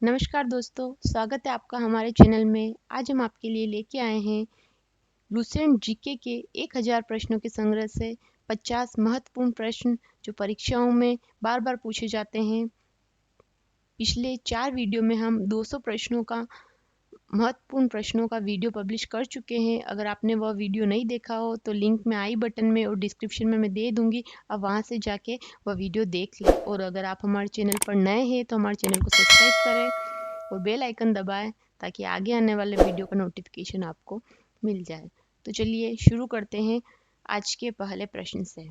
नमस्कार दोस्तों, स्वागत है आपका हमारे चैनल में। आज हम आपके लिए लेके आए हैं लुसेंट जीके के 1000 प्रश्नों के संग्रह से 50 महत्वपूर्ण प्रश्न जो परीक्षाओं में बार-बार पूछे जाते हैं। पिछले 4 वीडियो में हम 200 प्रश्नों का महत्वपूर्ण प्रश्नों का वीडियो पब्लिश कर चुके हैं। अगर आपने वह वीडियो नहीं देखा हो तो लिंक मैं आई बटन में और डिस्क्रिप्शन में मैं दे दूंगी, आप वहां से जाके वह वीडियो देख लें। और अगर आप हमारे चैनल पर नए हैं तो हमारे चैनल को सब्सक्राइब करें और बेल आइकन दबाएं ताकि आगे आने वाले वीडियो का नोटिफिकेशन आपको मिल जाए। तो चलिए शुरू करते हैं आज के पहले प्रश्न से।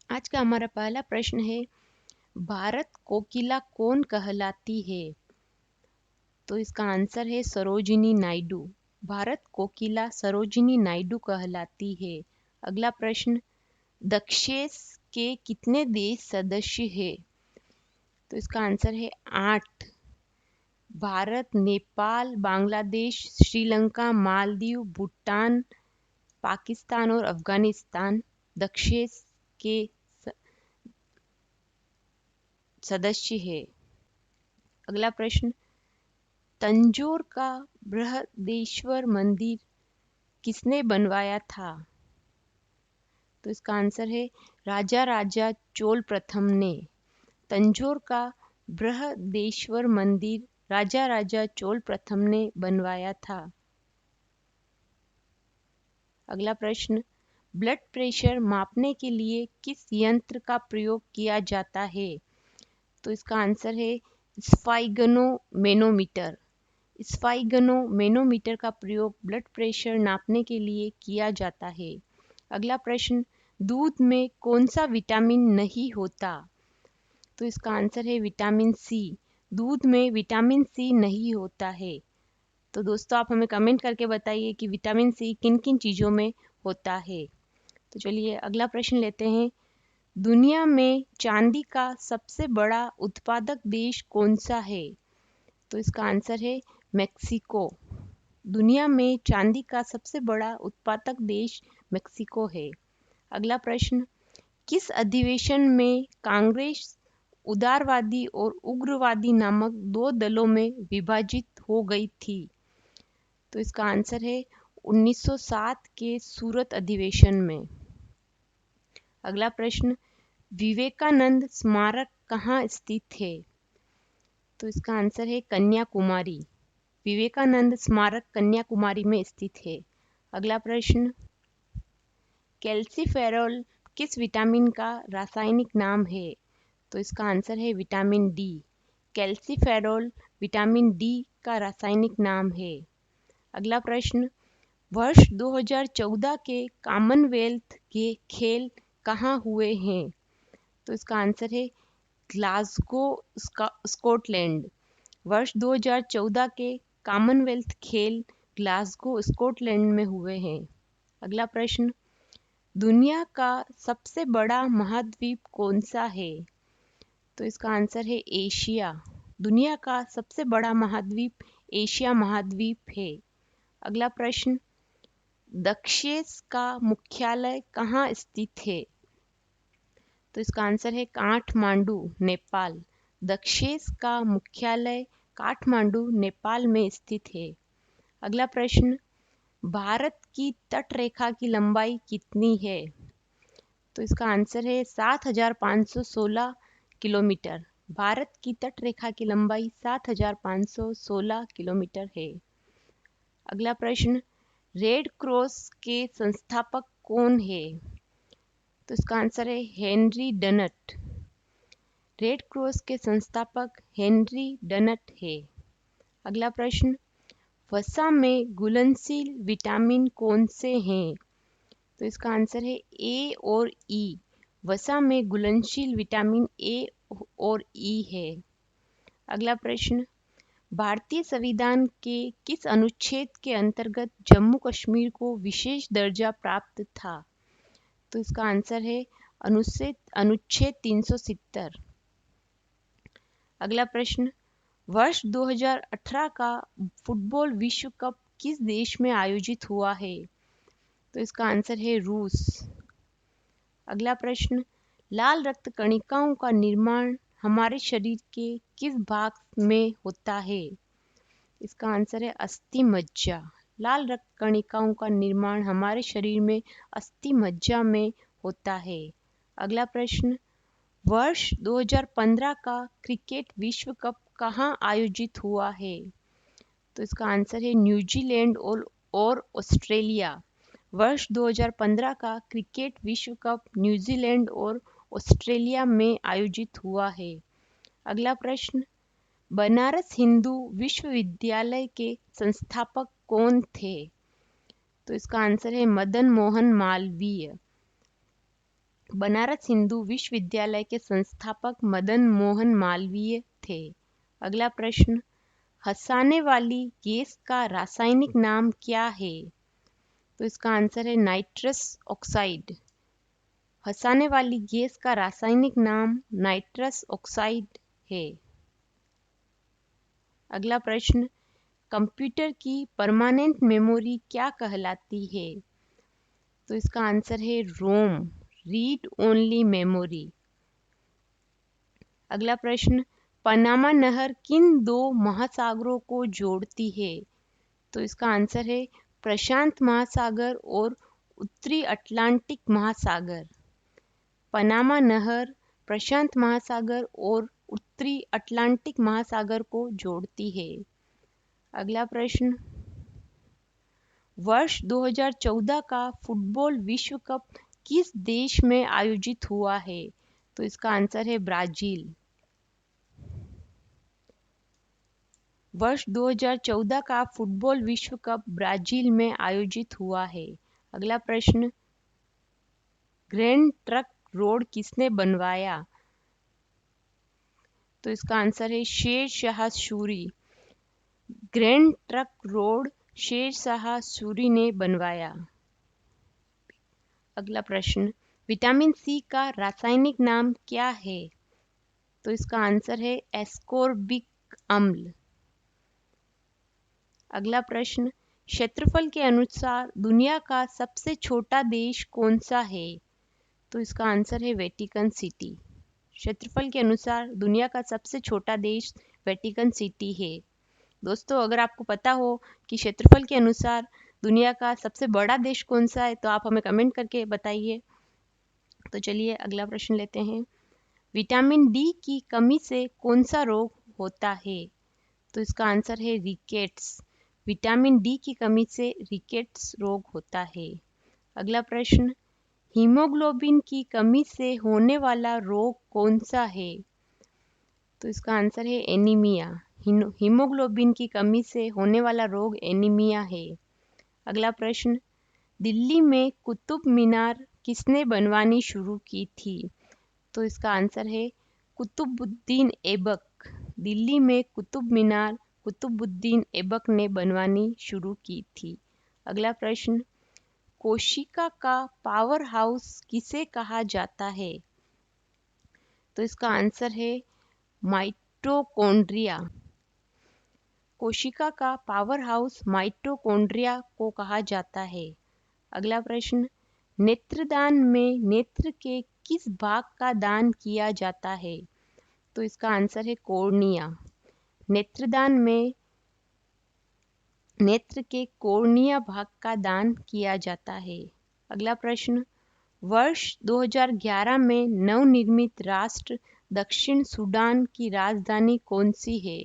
आज का हमारा पहला प्रश्न है, भारत कोकिला कौन कहलाती है? तो इसका आंसर है सरोजिनी नायडू। भारत कोकिला सरोजिनी नायडू कहलाती है। अगला प्रश्न, दक्षेस के कितने देश सदस्य है? तो इसका आंसर है 8। भारत, नेपाल, बांग्लादेश, श्रीलंका, मालदीव, भूटान, पाकिस्तान और अफगानिस्तान दक्षेस के सदस्य है। अगला प्रश्न, तंजौर का बृहदेश्वर मंदिर किसने बनवाया था? तो इसका आंसर है राजा राजा चोल प्रथम ने। तंजौर का बृहदेश्वर मंदिर राजा राजा चोल प्रथम ने बनवाया था। अगला प्रश्न, ब्लड प्रेशर मापने के लिए किस यंत्र का प्रयोग किया जाता है? तो इसका आंसर है स्फाइगनोमेनोमीटर। स्फाइगनोमेनोमीटर का प्रयोग ब्लड प्रेशर नापने के लिए किया जाता है। अगला प्रश्न, दूध में कौन सा विटामिन नहीं होता? तो इसका आंसर है विटामिन सी। दूध में विटामिन सी नहीं होता है। तो दोस्तों आप हमें कमेंट करके बताइए कि विटामिन सी किन किन चीज़ों में होता है। तो चलिए अगला प्रश्न लेते हैं, दुनिया में चांदी का सबसे बड़ा उत्पादक देश कौन सा है? तो इसका आंसर है मेक्सिको। दुनिया में चांदी का सबसे बड़ा उत्पादक देश मेक्सिको है। अगला प्रश्न, किस अधिवेशन में कांग्रेस उदारवादी और उग्रवादी नामक 2 दलों में विभाजित हो गई थी? तो इसका आंसर है 1907 के सूरत अधिवेशन में। अगला प्रश्न, विवेकानंद स्मारक कहाँ स्थित है? तो इसका आंसर है कन्याकुमारी। विवेकानंद स्मारक कन्याकुमारी में स्थित है। अगला प्रश्न, कैल्सीफेरॉल किस विटामिन का रासायनिक नाम है? तो इसका आंसर है vitamin D. Calciferol vitamin D का रासायनिक नाम है। अगला प्रश्न, वर्ष 2014 के कॉमनवेल्थ के खेल कहाँ हुए हैं? तो इसका आंसर है ग्लासगो, स्कॉटलैंड। वर्ष 2014 के कॉमनवेल्थ खेल ग्लासगो, स्कॉटलैंड में हुए हैं। अगला प्रश्न, दुनिया का सबसे बड़ा महाद्वीप कौन सा है? तो इसका आंसर है एशिया। दुनिया का सबसे बड़ा महाद्वीप एशिया महाद्वीप है। अगला प्रश्न, दक्षेस का मुख्यालय कहाँ स्थित है? तो इसका आंसर है काठमांडू, नेपाल। दक्षेस का मुख्यालय काठमांडू, नेपाल में स्थित है। अगला प्रश्न, भारत की तटरेखा की लंबाई कितनी है? तो इसका आंसर है 7516 किलोमीटर। भारत की तटरेखा की लंबाई 7516 किलोमीटर है। अगला प्रश्न, रेड क्रॉस के संस्थापक कौन है? तो इसका आंसर है हेनरी डनट। रेड क्रॉस के संस्थापक हेनरी डनट है। अगला प्रश्न, वसा में घुलनशील विटामिन कौन से हैं? तो इसका आंसर है ए और ई। वसा में घुलनशील विटामिन ए और ई है। अगला प्रश्न, भारतीय संविधान के किस अनुच्छेद के अंतर्गत जम्मू कश्मीर को विशेष दर्जा प्राप्त था? तो इसका आंसर है अनुच्छेद 370। अगला प्रश्न, वर्ष 2018 का फुटबॉल विश्व कप किस देश में आयोजित हुआ है? तो इसका आंसर है रूस। अगला प्रश्न, लाल रक्त कणिकाओं का निर्माण हमारे शरीर के किस भाग में होता है? इसका आंसर है अस्थि मज्जा। लाल रक्त कणिकाओं का निर्माण हमारे शरीर में अस्थि मज्जा में होता है। अगला प्रश्न, वर्ष 2015 का क्रिकेट विश्व कप कहाँ आयोजित हुआ है? तो इसका आंसर है न्यूजीलैंड और ऑस्ट्रेलिया। वर्ष 2015 का क्रिकेट विश्व कप न्यूजीलैंड और ऑस्ट्रेलिया में आयोजित हुआ है। अगला प्रश्न, बनारस हिंदू विश्वविद्यालय के संस्थापक कौन थे? तो इसका आंसर है मदन मोहन मालवीय। बनारस हिंदू विश्वविद्यालय के संस्थापक मदन मोहन मालवीय थे। अगला प्रश्न, हंसाने वाली गैस का रासायनिक नाम क्या है? तो इसका आंसर है नाइट्रस ऑक्साइड। हंसाने वाली गैस का रासायनिक नाम नाइट्रस ऑक्साइड है। अगला प्रश्न, कंप्यूटर की परमानेंट मेमोरी क्या कहलाती है? तो इसका आंसर है रोम, रीड ओनली मेमोरी। अगला प्रश्न, पनामा नहर किन दो महासागरों को जोड़ती है? तो इसका आंसर है प्रशांत महासागर और उत्तरी अटलांटिक महासागर। पनामा नहर प्रशांत महासागर और उत्तरी अटलांटिक महासागर को जोड़ती है। अगला प्रश्न, वर्ष 2014 का फुटबॉल विश्व कप किस देश में आयोजित हुआ है? तो इसका आंसर है ब्राजील। वर्ष 2014 का फुटबॉल विश्व कप ब्राजील में आयोजित हुआ है। अगला प्रश्न, ग्रैंड ट्रंक रोड किसने बनवाया? तो इसका आंसर है Sher Shah Suri. Grand trunk road Sher Shah Suri ने बनवाया। अगला प्रश्न, विटामिन सी का रासायनिक नाम क्या है? तो इसका आंसर है एस्कोर्बिक अम्ल। अगला प्रश्न, क्षेत्रफल के अनुसार दुनिया का सबसे छोटा देश कौन सा है? तो इसका आंसर है वेटिकन सिटी। क्षेत्रफल के अनुसार दुनिया का सबसे छोटा देश वेटिकन सिटी है। दोस्तों, अगर आपको पता हो कि क्षेत्रफल के अनुसार दुनिया का सबसे बड़ा देश कौन सा है तो आप हमें कमेंट करके बताइए। तो चलिए अगला प्रश्न लेते हैं। विटामिन डी की कमी से कौन सा रोग होता है? तो इसका आंसर है रिकेट्स। विटामिन डी की कमी से रिकेट्स रोग होता है। अगला प्रश्न, हीमोग्लोबिन की कमी से होने वाला रोग कौन सा है? तो इसका आंसर है एनीमिया। हीमोग्लोबिन की कमी से होने वाला रोग एनीमिया है। अगला प्रश्न, दिल्ली में कुतुब मीनार किसने बनवानी शुरू की थी? तो इसका आंसर है कुतुबुद्दीन ऐबक। दिल्ली में कुतुब मीनार कुतुबुद्दीन ऐबक ने बनवानी शुरू की थी। अगला प्रश्न, कोशिका का पावर हाउस किसे कहा जाता है? तो इसका आंसर है माइटोकॉन्ड्रिया। कोशिका का पावर हाउस माइटोकॉन्ड्रिया को कहा जाता है। अगला प्रश्न, नेत्रदान में नेत्र के किस भाग का दान किया जाता है? तो इसका आंसर है कॉर्निया। नेत्रदान में नेत्र के कॉर्निया भाग का दान किया जाता है। अगला प्रश्न, वर्ष 2011 में नवनिर्मित राष्ट्र दक्षिण सूडान की राजधानी कौन सी है?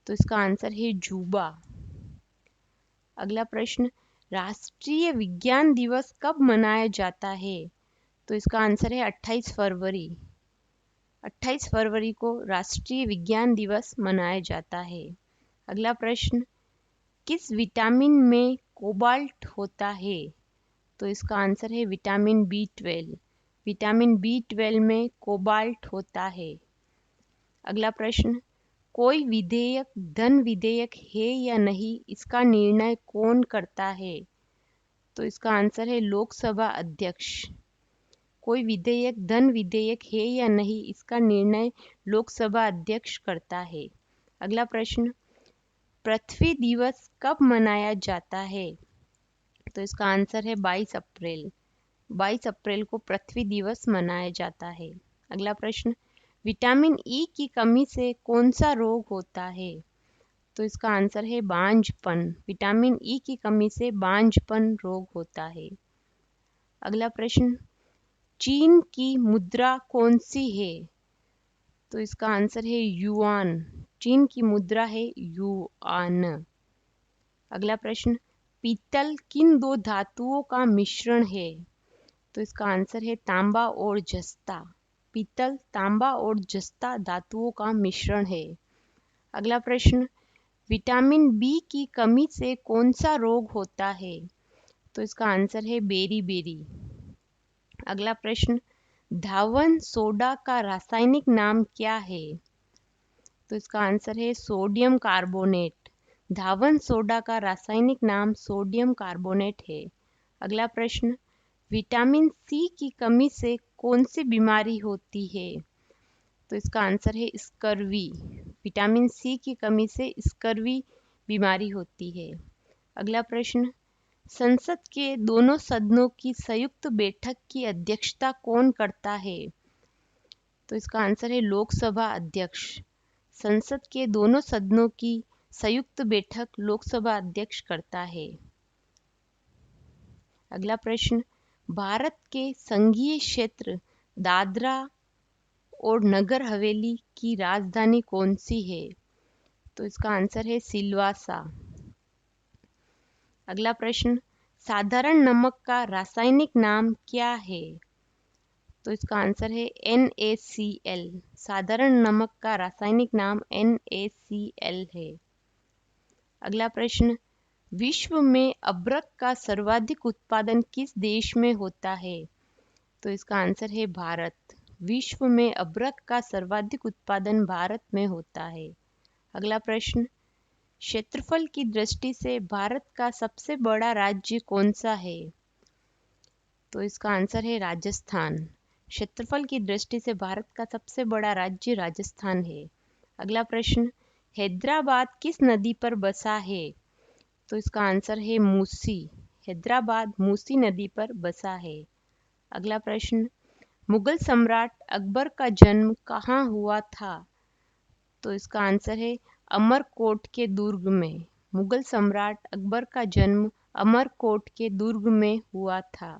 तो इसका आंसर है जूबा। अगला प्रश्न, राष्ट्रीय विज्ञान दिवस कब मनाया जाता है? तो इसका आंसर है 28 फरवरी। 28 फरवरी को राष्ट्रीय विज्ञान दिवस मनाया जाता है। अगला प्रश्न, किस विटामिन में कोबाल्ट होता है? तो इसका आंसर है विटामिन B12। विटामिन B12 में कोबाल्ट होता है। अगला प्रश्न, कोई विधेयक धन विधेयक है या नहीं, इसका निर्णय कौन करता है? तो इसका आंसर है लोकसभा अध्यक्ष। कोई विधेयक धन विधेयक है या नहीं, इसका निर्णय लोकसभा अध्यक्ष करता है। अगला प्रश्न, पृथ्वी दिवस कब मनाया जाता है? तो इसका आंसर है 22 अप्रैल। 22 अप्रैल को पृथ्वी दिवस मनाया जाता है। अगला प्रश्न, विटामिन ई की कमी से कौन सा रोग होता है? तो इसका आंसर है बांझपन। विटामिन ई की कमी से बांझपन रोग होता है। अगला प्रश्न, चीन की मुद्रा कौन सी है? तो इसका आंसर है युआन। चीन की मुद्रा है युआन। अगला प्रश्न, पीतल किन दो धातुओं का मिश्रण है? तो इसका आंसर है तांबा और जस्ता। पीतल, तांबा और जस्ता धातुओं का मिश्रण है। अगला प्रश्न, विटामिन बी की कमी से कौन सा रोग होता है? तो इसका आंसर है बेरी-बेरी। अगला प्रश्न, धावन सोडा का रासायनिक नाम क्या है? तो इसका आंसर है सोडियम कार्बोनेट। धावन सोडा का रासायनिक नाम सोडियम कार्बोनेट है। अगला प्रश्न, विटामिन सी की कमी से कौन सी बीमारी होती है? तो इसका आंसर है स्कर्वी। विटामिन सी की कमी से स्कर्वी बीमारी होती है। अगला प्रश्न, संसद के दोनों सदनों की संयुक्त बैठक की अध्यक्षता कौन करता है? तो इसका आंसर है लोकसभा अध्यक्ष। संसद के दोनों सदनों की संयुक्त बैठक लोकसभा अध्यक्ष करता है। अगला प्रश्न, भारत के संघीय क्षेत्र दादरा और नगर हवेली की राजधानी कौन सी है? तो इसका आंसर है सिलवासा। अगला प्रश्न, साधारण नमक का रासायनिक नाम क्या है? तो इसका आंसर है NaCl। साधारण नमक का रासायनिक नाम NaCl है। अगला प्रश्न, विश्व में अदरक का सर्वाधिक उत्पादन किस देश में होता है? तो इसका आंसर है भारत। विश्व में अदरक का सर्वाधिक उत्पादन भारत में होता है। अगला प्रश्न, क्षेत्रफल की दृष्टि से भारत का सबसे बड़ा राज्य कौन सा है? तो इसका आंसर है राजस्थान। क्षेत्रफल की दृष्टि से भारत का सबसे बड़ा राज्य राजस्थान है। अगला प्रश्न, हैदराबाद किस नदी पर बसा है? तो इसका आंसर है मूसी। हैदराबाद मूसी नदी पर बसा है। अगला प्रश्न, मुगल सम्राट अकबर का जन्म कहाँ हुआ था? तो इसका आंसर है अमरकोट के दुर्ग में। मुगल सम्राट अकबर का जन्म अमरकोट के दुर्ग में हुआ था।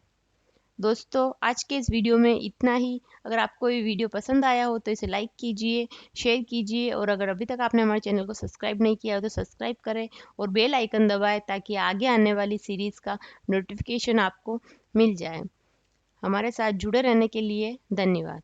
दोस्तों, आज के इस वीडियो में इतना ही। अगर आपको ये वीडियो पसंद आया हो तो इसे लाइक कीजिए, शेयर कीजिए और अगर अभी तक आपने हमारे चैनल को सब्सक्राइब नहीं किया हो तो सब्सक्राइब करें और बेल आइकन दबाएं ताकि आगे आने वाली सीरीज़ का नोटिफिकेशन आपको मिल जाए। हमारे साथ जुड़े रहने के लिए धन्यवाद।